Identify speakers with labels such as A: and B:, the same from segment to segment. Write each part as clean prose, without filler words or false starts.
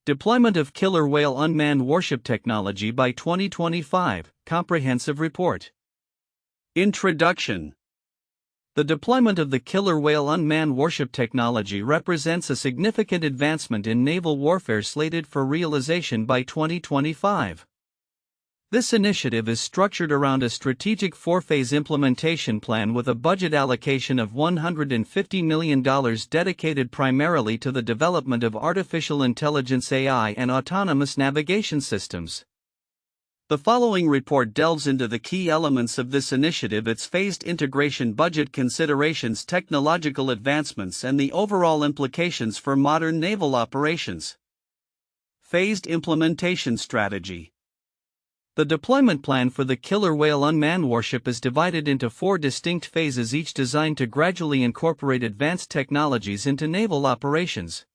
A: Deployment of Killer Whale Unmanned Warship Technology by 2025, Comprehensive Report. Introduction. The deployment of the Killer Whale Unmanned Warship Technology represents a significant advancement in naval warfare slated for realization by 2025. This initiative is structured around a strategic four-phase implementation plan with a budget allocation of $150 million dedicated primarily to the development of artificial intelligence (AI) and autonomous navigation systems. The following report delves into the key elements of this initiative: its phased integration, budget considerations, technological advancements, and the overall implications for modern naval operations. Phased implementation strategy. The deployment plan for the Killer Whale Unmanned Warship is divided into four distinct phases, each designed to gradually incorporate advanced technologies into naval operations.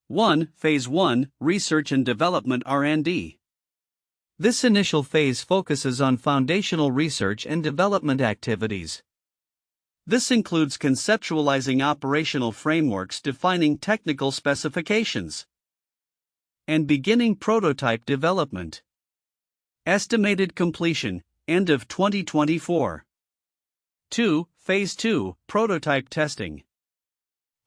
A: 1. Phase 1, Research and Development (R&D). This initial phase focuses on foundational research and development activities. This includes conceptualizing operational frameworks, defining technical specifications, and beginning prototype development. Estimated completion, end of 2024. 2. Phase 2, Prototype Testing.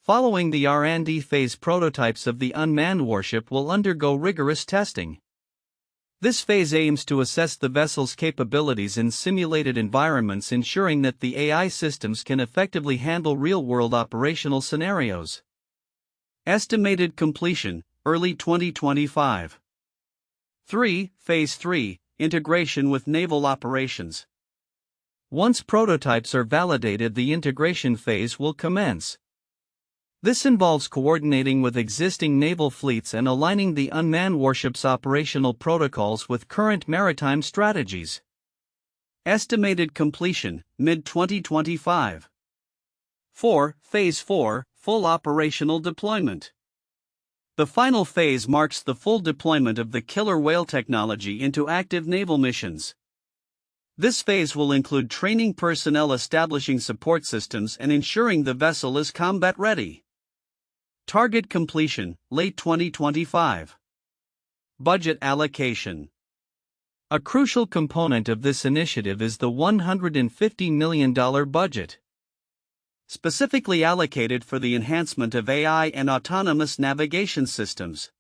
A: Following the R&D phase, prototypes of the unmanned warship will undergo rigorous testing. This phase aims to assess the vessel's capabilities in simulated environments, ensuring that the AI systems can effectively handle real-world operational scenarios. Estimated completion, early 2025. 3. Phase 3, Integration with Naval Operations. Once prototypes are validated, the integration phase will commence. This involves coordinating with existing naval fleets and aligning the unmanned warship's operational protocols with current maritime strategies. Estimated completion, mid-2025. 4. Phase 4, Full Operational Deployment. The final phase marks the full deployment of the Killer Whale technology into active naval missions. This phase will include training personnel, establishing support systems, and ensuring the vessel is combat ready. Target completion, late 2025. Budget allocation. A crucial component of this initiative is the $150 million budget, specifically allocated for the enhancement of AI and autonomous navigation systems.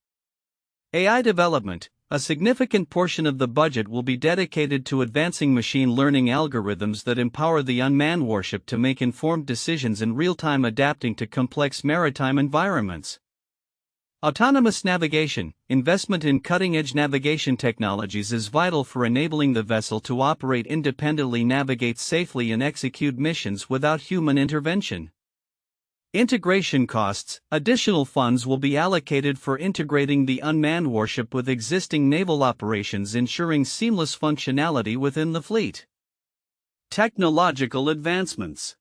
A: AI development. A significant portion of the budget will be dedicated to advancing machine learning algorithms that empower the unmanned warship to make informed decisions in real time, adapting to complex maritime environments. Autonomous navigation. Investment in cutting-edge navigation technologies is vital for enabling the vessel to operate independently, navigate safely, and execute missions without human intervention. Integration costs. Additional funds will be allocated for integrating the unmanned warship with existing naval operations, ensuring seamless functionality within the fleet. Technological advancements.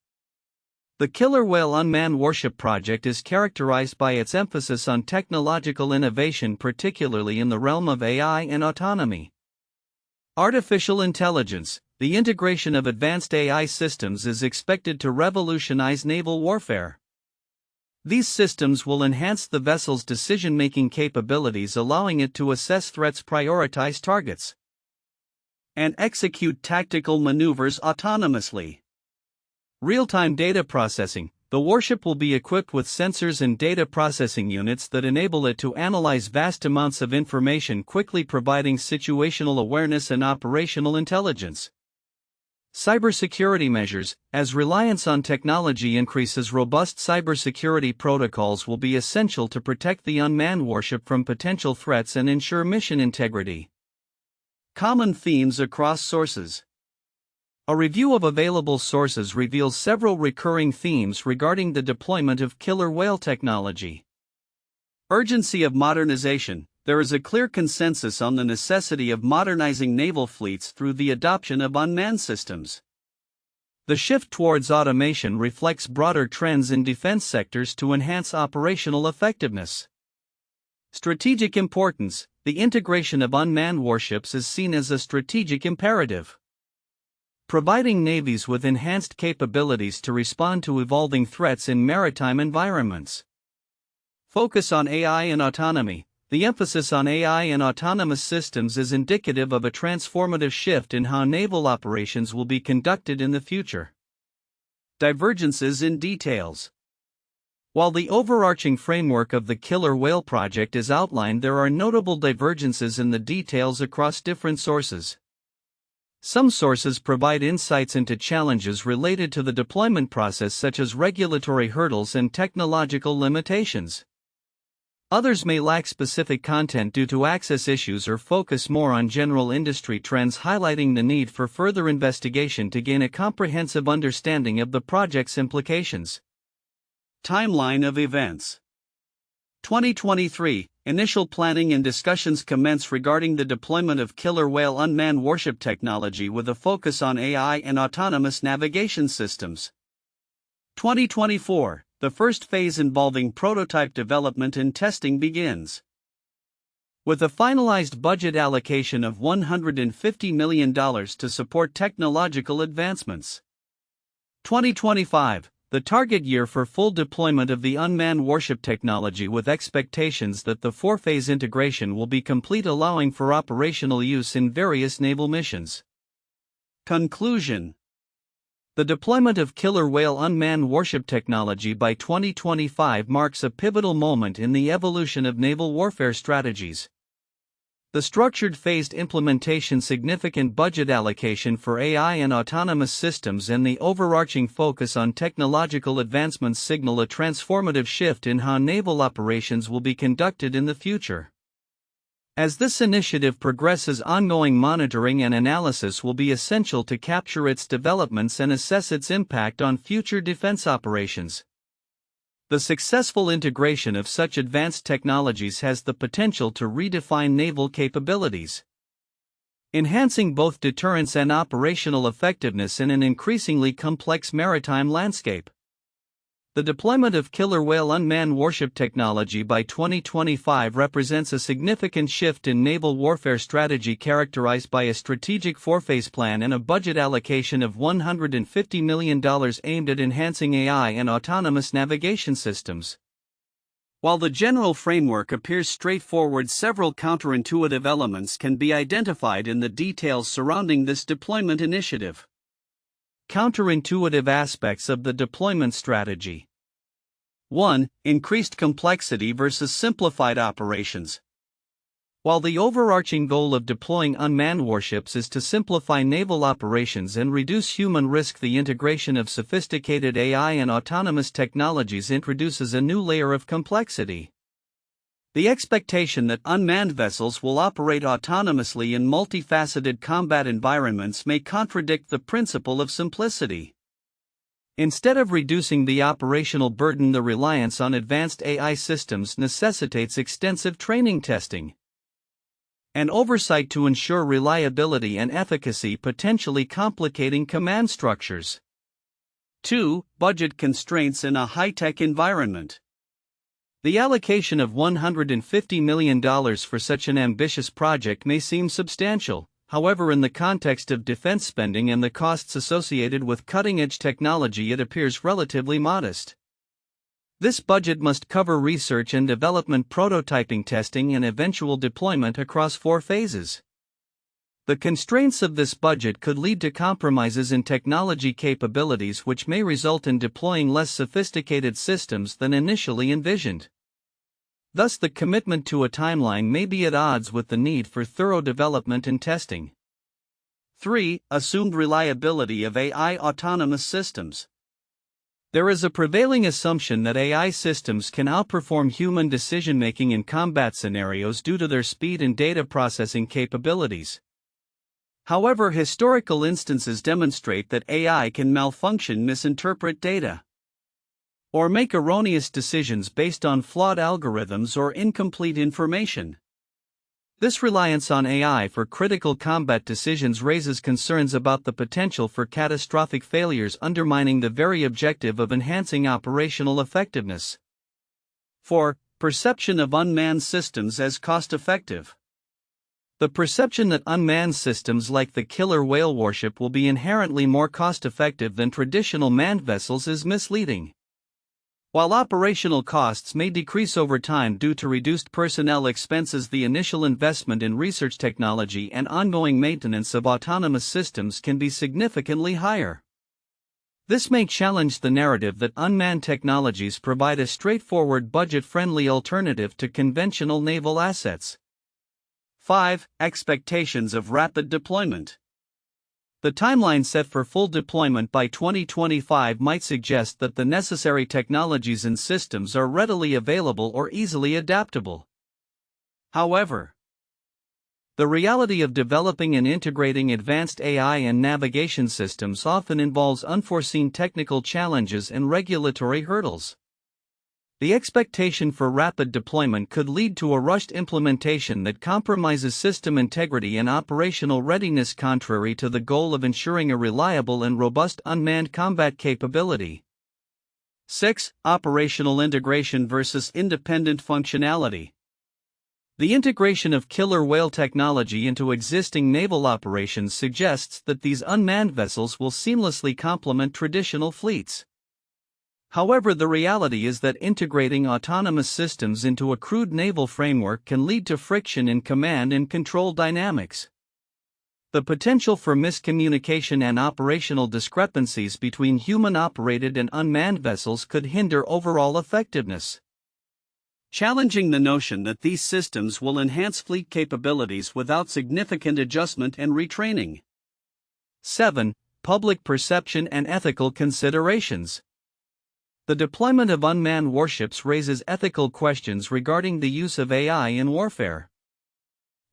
A: The Killer Whale Unmanned Warship project is characterized by its emphasis on technological innovation, particularly in the realm of AI and autonomy. Artificial intelligence. The integration of advanced AI systems is expected to revolutionize naval warfare. These systems will enhance the vessel's decision-making capabilities, allowing it to assess threats, prioritize targets, and execute tactical maneuvers autonomously. Real-time data processing. The warship will be equipped with sensors and data processing units that enable it to analyze vast amounts of information quickly, providing situational awareness and operational intelligence. Cybersecurity measures. As reliance on technology increases, robust cybersecurity protocols will be essential to protect the unmanned warship from potential threats and ensure mission integrity. Common themes across sources. A review of available sources reveals several recurring themes regarding the deployment of Killer Whale technology. Urgency of modernization. There is a clear consensus on the necessity of modernizing naval fleets through the adoption of unmanned systems. The shift towards automation reflects broader trends in defense sectors to enhance operational effectiveness. Strategic importance. The integration of unmanned warships is seen as a strategic imperative, providing navies with enhanced capabilities to respond to evolving threats in maritime environments. Focus on AI and autonomy. The emphasis on AI and autonomous systems is indicative of a transformative shift in how naval operations will be conducted in the future. Divergences in details. While the overarching framework of the Killer Whale project is outlined, there are notable divergences in the details across different sources. Some sources provide insights into challenges related to the deployment process, such as regulatory hurdles and technological limitations. Others may lack specific content due to access issues or focus more on general industry trends, highlighting the need for further investigation to gain a comprehensive understanding of the project's implications. Timeline of events. 2023, initial planning and discussions commence regarding the deployment of Killer Whale unmanned warship technology with a focus on AI and autonomous navigation systems. 2024, the first phase involving prototype development and testing begins. With a finalized budget allocation of $150 million to support technological advancements. 2025, the target year for full deployment of the unmanned warship technology, with expectations that the four-phase integration will be complete, allowing for operational use in various naval missions. Conclusion. The deployment of Killer Whale unmanned warship technology by 2025 marks a pivotal moment in the evolution of naval warfare strategies. The structured phased implementation, significant budget allocation for AI and autonomous systems, and the overarching focus on technological advancements signal a transformative shift in how naval operations will be conducted in the future. As this initiative progresses, ongoing monitoring and analysis will be essential to capture its developments and assess its impact on future defense operations. The successful integration of such advanced technologies has the potential to redefine naval capabilities, enhancing both deterrence and operational effectiveness in an increasingly complex maritime landscape. The deployment of Killer Whale unmanned warship technology by 2025 represents a significant shift in naval warfare strategy, characterized by a strategic four-phase plan and a budget allocation of $150 million aimed at enhancing AI and autonomous navigation systems. While the general framework appears straightforward, several counterintuitive elements can be identified in the details surrounding this deployment initiative. Counterintuitive aspects of the deployment strategy. 1. Increased complexity versus simplified operations. While the overarching goal of deploying unmanned warships is to simplify naval operations and reduce human risk, the integration of sophisticated AI and autonomous technologies introduces a new layer of complexity. The expectation that unmanned vessels will operate autonomously in multifaceted combat environments may contradict the principle of simplicity. Instead of reducing the operational burden, the reliance on advanced AI systems necessitates extensive training, testing, and oversight to ensure reliability and efficacy, potentially complicating command structures. 2. Budget constraints in a high-tech environment. The allocation of $150 million for such an ambitious project may seem substantial. However, in the context of defense spending and the costs associated with cutting-edge technology, it appears relatively modest. This budget must cover research and development, prototyping, testing, and eventual deployment across 4 phases. The constraints of this budget could lead to compromises in technology capabilities, which may result in deploying less sophisticated systems than initially envisioned. Thus, the commitment to a timeline may be at odds with the need for thorough development and testing. 3. Assumed reliability of AI autonomous systems. There is a prevailing assumption that AI systems can outperform human decision-making in combat scenarios due to their speed and data processing capabilities. However, historical instances demonstrate that AI can malfunction, misinterpret data, or make erroneous decisions based on flawed algorithms or incomplete information. This reliance on AI for critical combat decisions raises concerns about the potential for catastrophic failures, undermining the very objective of enhancing operational effectiveness. 4. Perception of unmanned systems as cost-effective. The perception that unmanned systems like the Killer Whale warship will be inherently more cost-effective than traditional manned vessels is misleading. While operational costs may decrease over time due to reduced personnel expenses, the initial investment in research technology and ongoing maintenance of autonomous systems can be significantly higher. This may challenge the narrative that unmanned technologies provide a straightforward, budget-friendly alternative to conventional naval assets. 5. Expectations of rapid deployment. The timeline set for full deployment by 2025 might suggest that the necessary technologies and systems are readily available or easily adaptable. However, the reality of developing and integrating advanced AI and navigation systems often involves unforeseen technical challenges and regulatory hurdles. The expectation for rapid deployment could lead to a rushed implementation that compromises system integrity and operational readiness, contrary to the goal of ensuring a reliable and robust unmanned combat capability. 6. Operational integration versus independent functionality. The integration of killer whale technology into existing naval operations suggests that these unmanned vessels will seamlessly complement traditional fleets. However, the reality is that integrating autonomous systems into a crude naval framework can lead to friction in command and control dynamics. The potential for miscommunication and operational discrepancies between human-operated and unmanned vessels could hinder overall effectiveness, challenging the notion that these systems will enhance fleet capabilities without significant adjustment and retraining. 7. Public perception and ethical considerations. The deployment of unmanned warships raises ethical questions regarding the use of AI in warfare.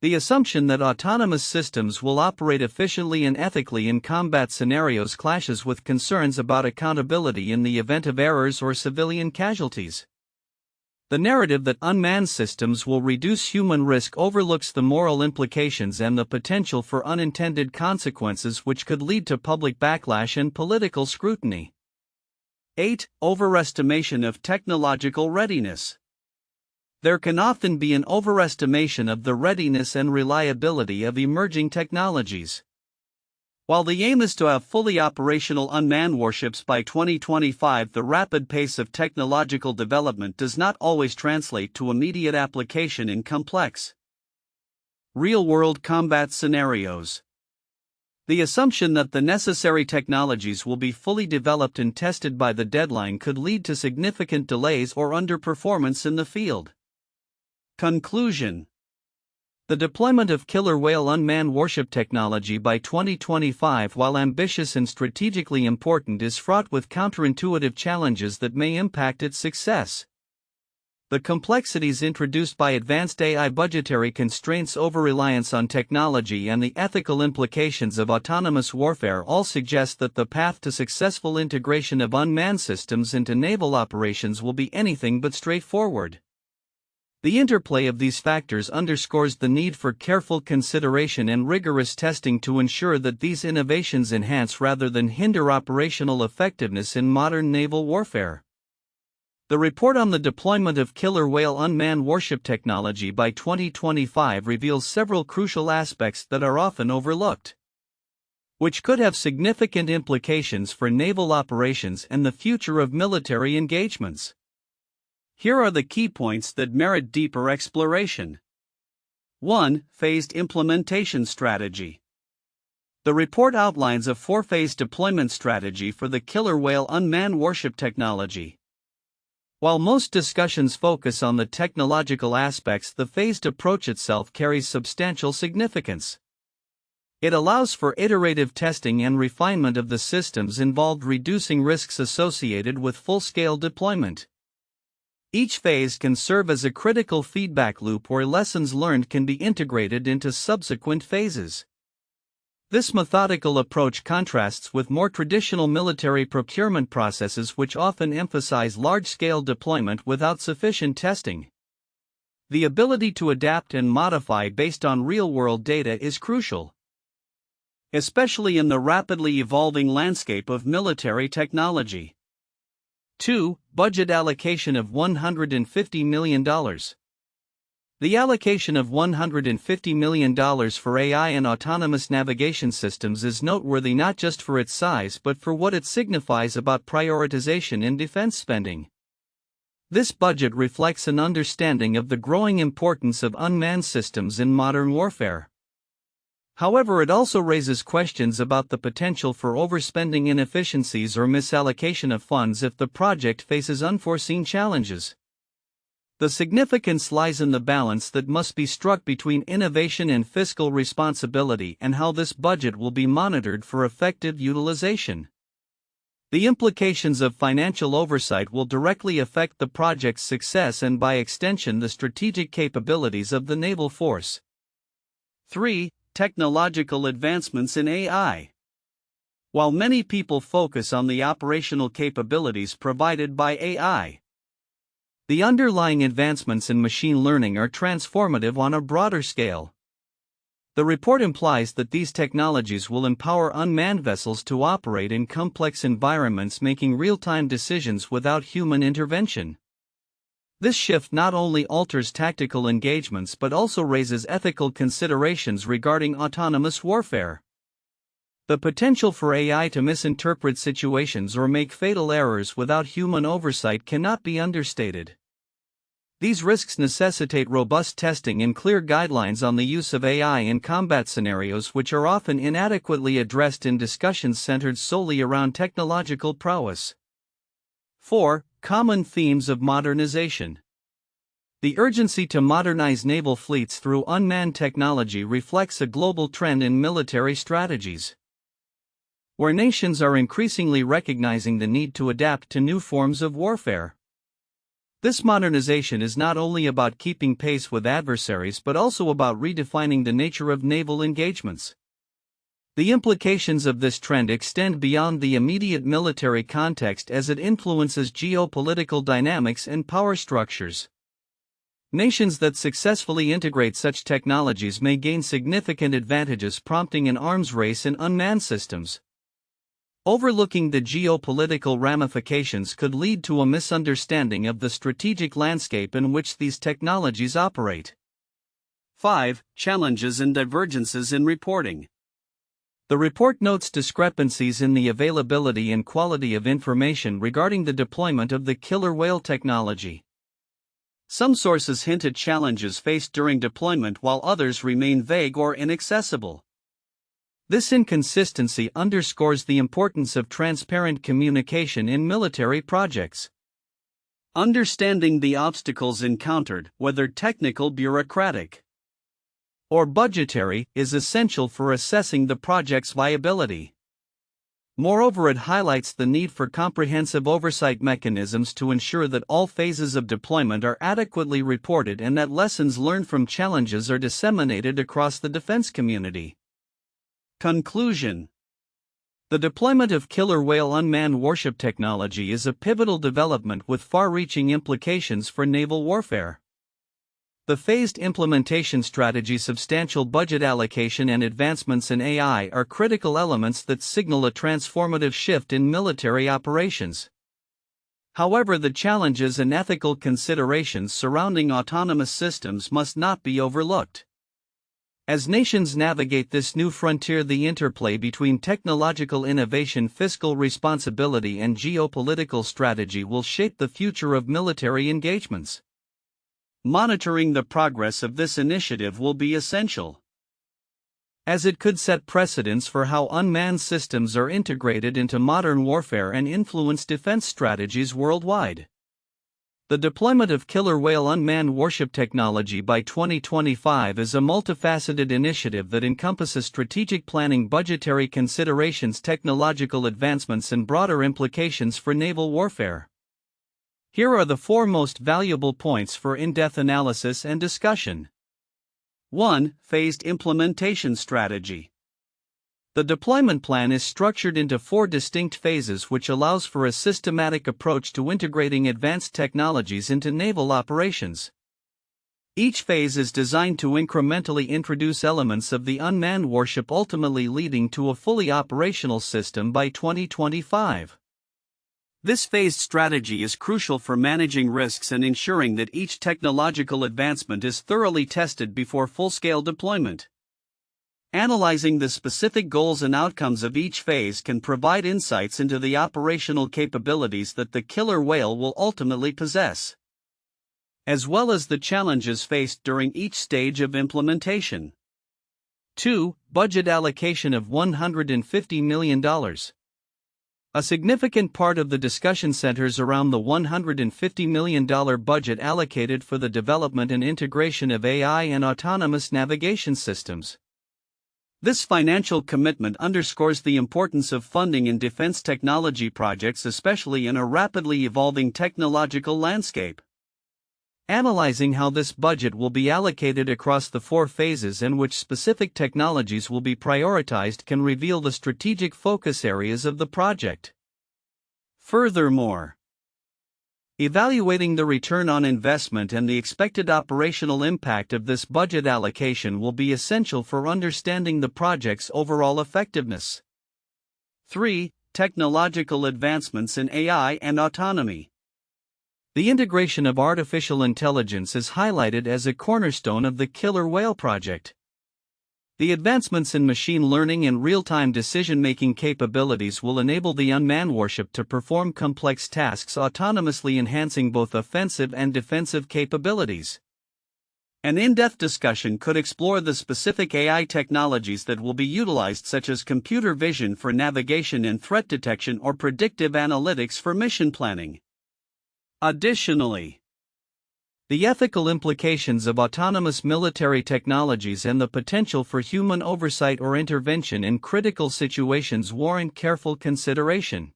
A: The assumption that autonomous systems will operate efficiently and ethically in combat scenarios clashes with concerns about accountability in the event of errors or civilian casualties. The narrative that unmanned systems will reduce human risk overlooks the moral implications and the potential for unintended consequences, which could lead to public backlash and political scrutiny. 8. Overestimation of technological readiness. There can often be an overestimation of the readiness and reliability of emerging technologies. While the aim is to have fully operational unmanned warships by 2025, the rapid pace of technological development does not always translate to immediate application in complex, real-world combat scenarios. The assumption that the necessary technologies will be fully developed and tested by the deadline could lead to significant delays or underperformance in the field. Conclusion. The deployment of killer whale unmanned warship technology by 2025, while ambitious and strategically important, is fraught with counterintuitive challenges that may impact its success. The complexities introduced by advanced AI, budgetary constraints, over-reliance on technology, and the ethical implications of autonomous warfare all suggest that the path to successful integration of unmanned systems into naval operations will be anything but straightforward. The interplay of these factors underscores the need for careful consideration and rigorous testing to ensure that these innovations enhance rather than hinder operational effectiveness in modern naval warfare. The report on the deployment of killer whale unmanned warship technology by 2025 reveals several crucial aspects that are often overlooked, which could have significant implications for naval operations and the future of military engagements. Here are the key points that merit deeper exploration. 1. Phased implementation strategy. The report outlines a four-phase deployment strategy for the killer whale unmanned warship technology. While most discussions focus on the technological aspects, the phased approach itself carries substantial significance. It allows for iterative testing and refinement of the systems involved, reducing risks associated with full-scale deployment. Each phase can serve as a critical feedback loop where lessons learned can be integrated into subsequent phases. This methodical approach contrasts with more traditional military procurement processes, which often emphasize large-scale deployment without sufficient testing. The ability to adapt and modify based on real-world data is crucial, especially in the rapidly evolving landscape of military technology. 2. Budget allocation of $150 million. The allocation of $150 million for AI and autonomous navigation systems is noteworthy not just for its size but for what it signifies about prioritization in defense spending. This budget reflects an understanding of the growing importance of unmanned systems in modern warfare. However, it also raises questions about the potential for overspending, inefficiencies, or misallocation of funds if the project faces unforeseen challenges. The significance lies in the balance that must be struck between innovation and fiscal responsibility, and how this budget will be monitored for effective utilization. The implications of financial oversight will directly affect the project's success and, by extension, the strategic capabilities of the naval force. 3. Technological advancements in AI. While many people focus on the operational capabilities provided by AI, the underlying advancements in machine learning are transformative on a broader scale. The report implies that these technologies will empower unmanned vessels to operate in complex environments, making real-time decisions without human intervention. This shift not only alters tactical engagements but also raises ethical considerations regarding autonomous warfare. The potential for AI to misinterpret situations or make fatal errors without human oversight cannot be understated. These risks necessitate robust testing and clear guidelines on the use of AI in combat scenarios, which are often inadequately addressed in discussions centered solely around technological prowess. 4. Common themes of modernization. The urgency to modernize naval fleets through unmanned technology reflects a global trend in military strategies, where nations are increasingly recognizing the need to adapt to new forms of warfare. This modernization is not only about keeping pace with adversaries but also about redefining the nature of naval engagements. The implications of this trend extend beyond the immediate military context as it influences geopolitical dynamics and power structures. Nations that successfully integrate such technologies may gain significant advantages, prompting an arms race in unmanned systems. Overlooking the geopolitical ramifications could lead to a misunderstanding of the strategic landscape in which these technologies operate. 5. Challenges and divergences in reporting. The report notes discrepancies in the availability and quality of information regarding the deployment of the killer whale technology. Some sources hint at challenges faced during deployment while others remain vague or inaccessible. This inconsistency underscores the importance of transparent communication in military projects. Understanding the obstacles encountered, whether technical, bureaucratic, or budgetary, is essential for assessing the project's viability. Moreover, it highlights the need for comprehensive oversight mechanisms to ensure that all phases of deployment are adequately reported and that lessons learned from challenges are disseminated across the defense community. Conclusion. The deployment of killer whale unmanned warship technology is a pivotal development with far-reaching implications for naval warfare. The phased implementation strategy, substantial budget allocation, and advancements in AI are critical elements that signal a transformative shift in military operations. However, the challenges and ethical considerations surrounding autonomous systems must not be overlooked. As nations navigate this new frontier, the interplay between technological innovation, fiscal responsibility, and geopolitical strategy will shape the future of military engagements. Monitoring the progress of this initiative will be essential, as it could set precedents for how unmanned systems are integrated into modern warfare and influence defense strategies worldwide. The deployment of killer whale unmanned warship technology by 2025 is a multifaceted initiative that encompasses strategic planning, budgetary considerations, technological advancements, and broader implications for naval warfare. Here are the 4 most valuable points for in-depth analysis and discussion. 1. Phased implementation strategy. The deployment plan is structured into 4 distinct phases, which allows for a systematic approach to integrating advanced technologies into naval operations. Each phase is designed to incrementally introduce elements of the unmanned warship, ultimately leading to a fully operational system by 2025. This phased strategy is crucial for managing risks and ensuring that each technological advancement is thoroughly tested before full-scale deployment. Analyzing the specific goals and outcomes of each phase can provide insights into the operational capabilities that the killer whale will ultimately possess. as well as the challenges faced during each stage of implementation. 2. Budget allocation of $150 million. A significant part of the discussion centers around the $150 million budget allocated for the development and integration of AI and autonomous navigation systems. This financial commitment underscores the importance of funding in defense technology projects, especially in a rapidly evolving technological landscape. Analyzing how this budget will be allocated across the 4 phases and which specific technologies will be prioritized can reveal the strategic focus areas of the project. Furthermore, evaluating the return on investment and the expected operational impact of this budget allocation will be essential for understanding the project's overall effectiveness. 3. Technological advancements in AI and autonomy. The integration of artificial intelligence is highlighted as a cornerstone of the Killer Whale project. The advancements in machine learning and real-time decision-making capabilities will enable the unmanned warship to perform complex tasks autonomously, enhancing both offensive and defensive capabilities. An in-depth discussion could explore the specific AI technologies that will be utilized, such as computer vision for navigation and threat detection or predictive analytics for mission planning. Additionally, the ethical implications of autonomous military technologies and the potential for human oversight or intervention in critical situations warrant careful consideration.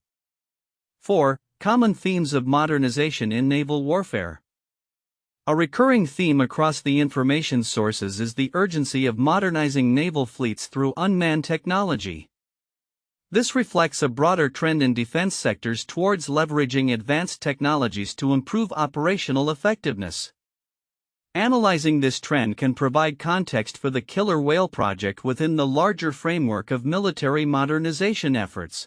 A: 4. Common themes of modernization in naval warfare. A recurring theme across the information sources is the urgency of modernizing naval fleets through unmanned technology. This reflects a broader trend in defense sectors towards leveraging advanced technologies to improve operational effectiveness. Analyzing this trend can provide context for the Killer Whale project within the larger framework of military modernization efforts.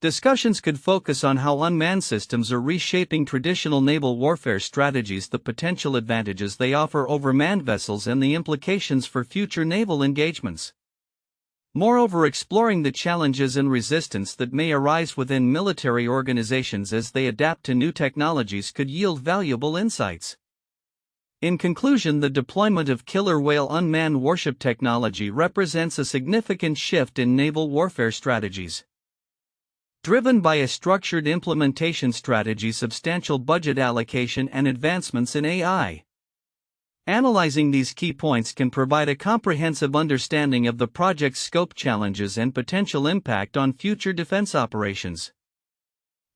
A: Discussions could focus on how unmanned systems are reshaping traditional naval warfare strategies, the potential advantages they offer over manned vessels, and the implications for future naval engagements. Moreover, exploring the challenges and resistance that may arise within military organizations as they adapt to new technologies could yield valuable insights. In conclusion, the deployment of Killer Whale unmanned warship technology represents a significant shift in naval warfare strategies. Driven by a structured implementation strategy, substantial budget allocation, and advancements in AI. Analyzing these key points can provide a comprehensive understanding of the project's scope, challenges, and potential impact on future defense operations.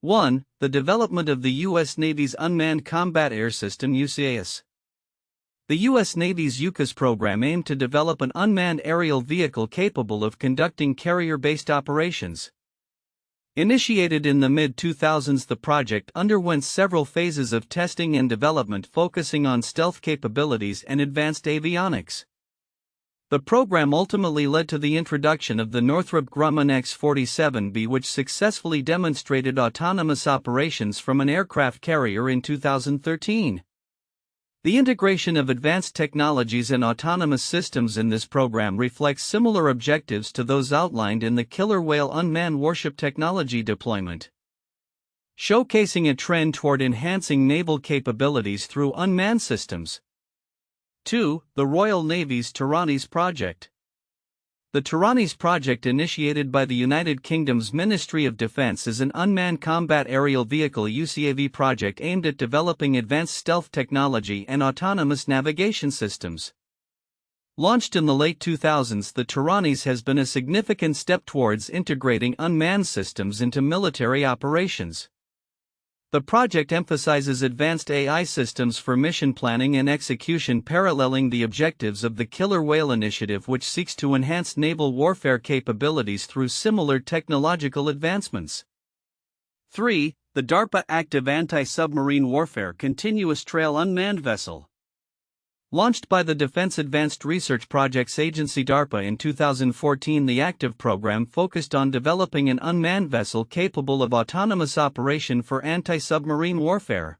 A: 1. The development of the U.S. Navy's Unmanned Combat Air System (UCAS). The U.S. Navy's UCAS program aimed to develop an unmanned aerial vehicle capable of conducting carrier-based operations. Initiated in the mid-2000s, the project underwent several phases of testing and development focusing on stealth capabilities and advanced avionics. The program ultimately led to the introduction of the Northrop Grumman X-47B, which successfully demonstrated autonomous operations from an aircraft carrier in 2013. The integration of advanced technologies and autonomous systems in this program reflects similar objectives to those outlined in the Killer Whale unmanned warship technology deployment, showcasing a trend toward enhancing naval capabilities through unmanned systems. 2. The Royal Navy's Tyrannis project. The Tyrannis project, initiated by the United Kingdom's Ministry of Defence, is an unmanned combat aerial vehicle (UCAV) project aimed at developing advanced stealth technology and autonomous navigation systems. Launched in the late 2000s, the Tyrannis has been a significant step towards integrating unmanned systems into military operations. The project emphasizes advanced AI systems for mission planning and execution, paralleling the objectives of the Killer Whale initiative, which seeks to enhance naval warfare capabilities through similar technological advancements. 3. The DARPA Active Anti-Submarine Warfare Continuous Trail Unmanned Vessel. Launched by the Defense Advanced Research Projects Agency (DARPA) in 2014, the ACTIVE program focused on developing an unmanned vessel capable of autonomous operation for anti-submarine warfare.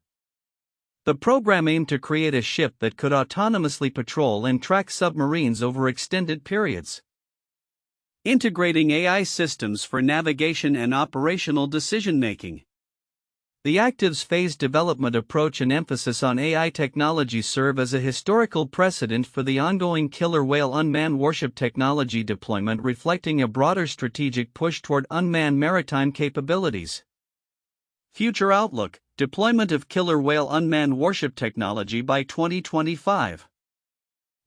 A: The program aimed to create a ship that could autonomously patrol and track submarines over extended periods, integrating AI systems for navigation and operational decision-making. The active's phased development approach and emphasis on AI technology serve as a historical precedent for the ongoing killer whale unmanned warship technology deployment, reflecting a broader strategic push toward unmanned maritime capabilities. Future outlook: deployment of killer whale unmanned warship technology by 2025.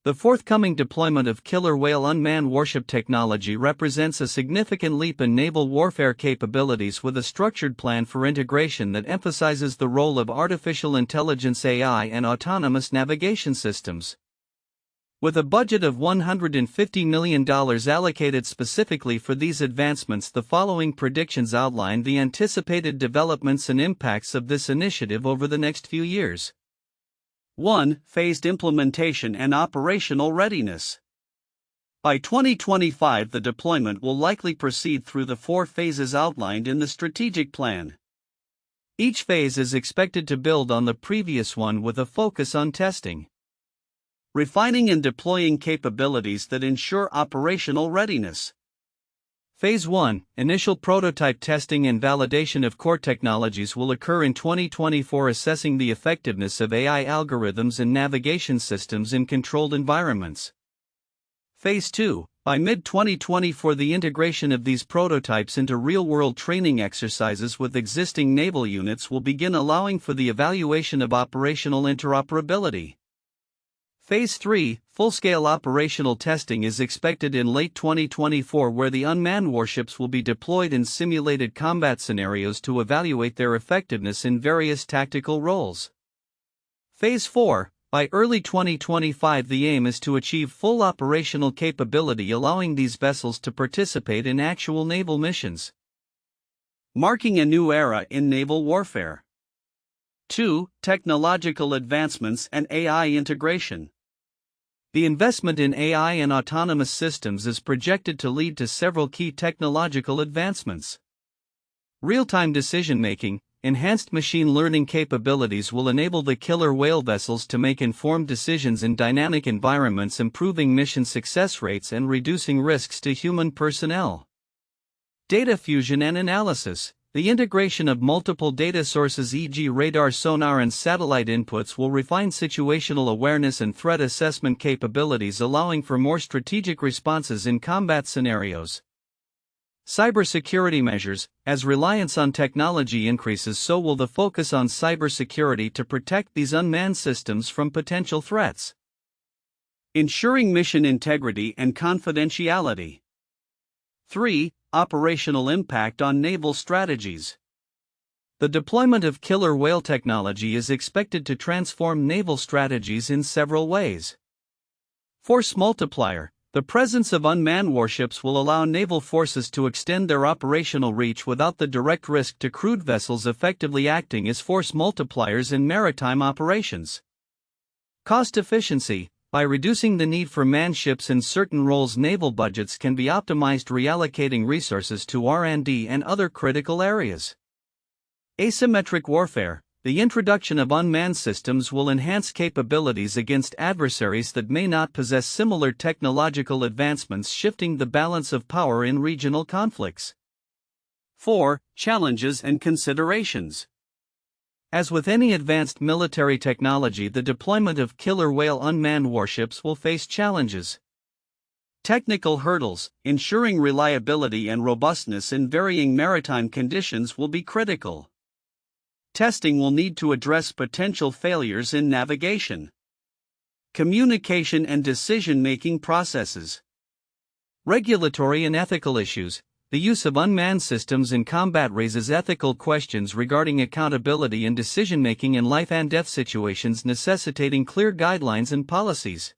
A: The forthcoming deployment of killer whale unmanned warship technology represents a significant leap in naval warfare capabilities, with a structured plan for integration that emphasizes the role of artificial intelligence (AI) and autonomous navigation systems. With a budget of $150 million allocated specifically for these advancements, the following predictions outline the anticipated developments and impacts of this initiative over the next few years. 1. Phased implementation and operational readiness. By 2025, the deployment will likely proceed through the 4 phases outlined in the strategic plan. Each phase is expected to build on the previous one, with a focus on testing, refining and deploying capabilities that ensure operational readiness. Phase 1, initial prototype testing and validation of core technologies, will occur in 2024, assessing the effectiveness of AI algorithms and navigation systems in controlled environments. Phase 2, by mid-2024, the integration of these prototypes into real-world training exercises with existing naval units will begin, allowing for the evaluation of operational interoperability. Phase 3, full-scale operational testing, is expected in late 2024, where the unmanned warships will be deployed in simulated combat scenarios to evaluate their effectiveness in various tactical roles. Phase 4, by early 2025, the aim is to achieve full operational capability, allowing these vessels to participate in actual naval missions, marking a new era in naval warfare. 2. Technological advancements and AI integration. The investment in AI and autonomous systems is projected to lead to several key technological advancements. Real-time decision-making: enhanced machine learning capabilities will enable the killer whale vessels to make informed decisions in dynamic environments, improving mission success rates and reducing risks to human personnel. Data fusion and analysis: the integration of multiple data sources, e.g., radar, sonar, and satellite inputs, will refine situational awareness and threat assessment capabilities, allowing for more strategic responses in combat scenarios. Cybersecurity measures: as reliance on technology increases, so will the focus on cybersecurity to protect these unmanned systems from potential threats. Ensuring mission integrity and confidentiality. 3. Operational impact on naval strategies. The deployment of killer whale technology is expected to transform naval strategies in several ways. Force multiplier: the presence of unmanned warships will allow naval forces to extend their operational reach without the direct risk to crewed vessels, effectively acting as force multipliers in maritime operations. Cost efficiency: by reducing the need for manned ships in certain roles, naval budgets can be optimized, reallocating resources to R&D and other critical areas. Asymmetric warfare: the introduction of unmanned systems will enhance capabilities against adversaries that may not possess similar technological advancements, shifting the balance of power in regional conflicts. 4. Challenges and considerations. As with any advanced military technology, the deployment of killer whale unmanned warships will face challenges. Technical hurdles: ensuring reliability and robustness in varying maritime conditions will be critical. Testing will need to address potential failures in navigation, communication, and decision-making processes. Regulatory and ethical issues: the use of unmanned systems in combat raises ethical questions regarding accountability and decision-making in life and death situations, necessitating clear guidelines and policies.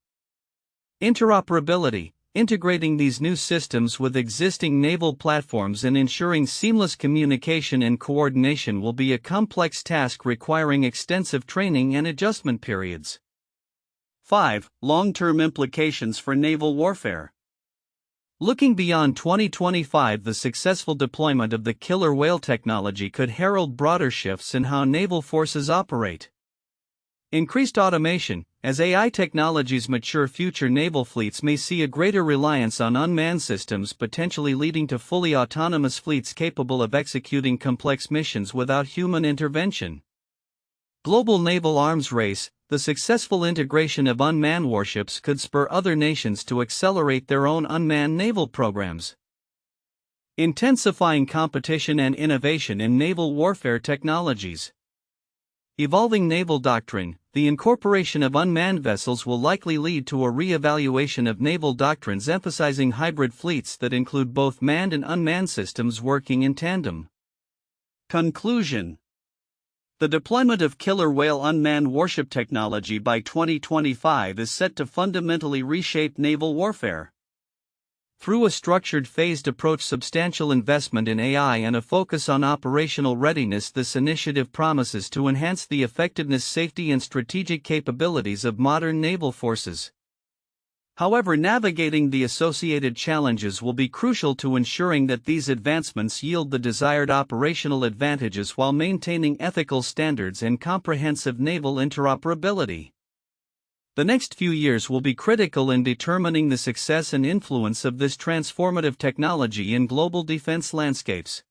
A: Interoperability: integrating these new systems with existing naval platforms and ensuring seamless communication and coordination will be a complex task, requiring extensive training and adjustment periods. 5. Long-term implications for naval warfare. Looking beyond 2025, the successful deployment of the killer whale technology could herald broader shifts in how naval forces operate. Increased automation. As AI technologies mature, future naval fleets may see a greater reliance on unmanned systems, potentially leading to fully autonomous fleets capable of executing complex missions without human intervention. Global naval arms race. The successful integration of unmanned warships could spur other nations to accelerate their own unmanned naval programs. Intensifying competition and innovation in naval warfare technologies. Evolving naval doctrine. The incorporation of unmanned vessels will likely lead to a re-evaluation of naval doctrines emphasizing hybrid fleets that include both manned and unmanned systems working in tandem. Conclusion. The deployment of killer whale unmanned warship technology by 2025 is set to fundamentally reshape naval warfare. Through a structured, phased approach, substantial investment in AI, and a focus on operational readiness, this initiative promises to enhance the effectiveness, safety, and strategic capabilities of modern naval forces. However, navigating the associated challenges will be crucial to ensuring that these advancements yield the desired operational advantages while maintaining ethical standards and comprehensive naval interoperability. The next few years will be critical in determining the success and influence of this transformative technology in global defense landscapes.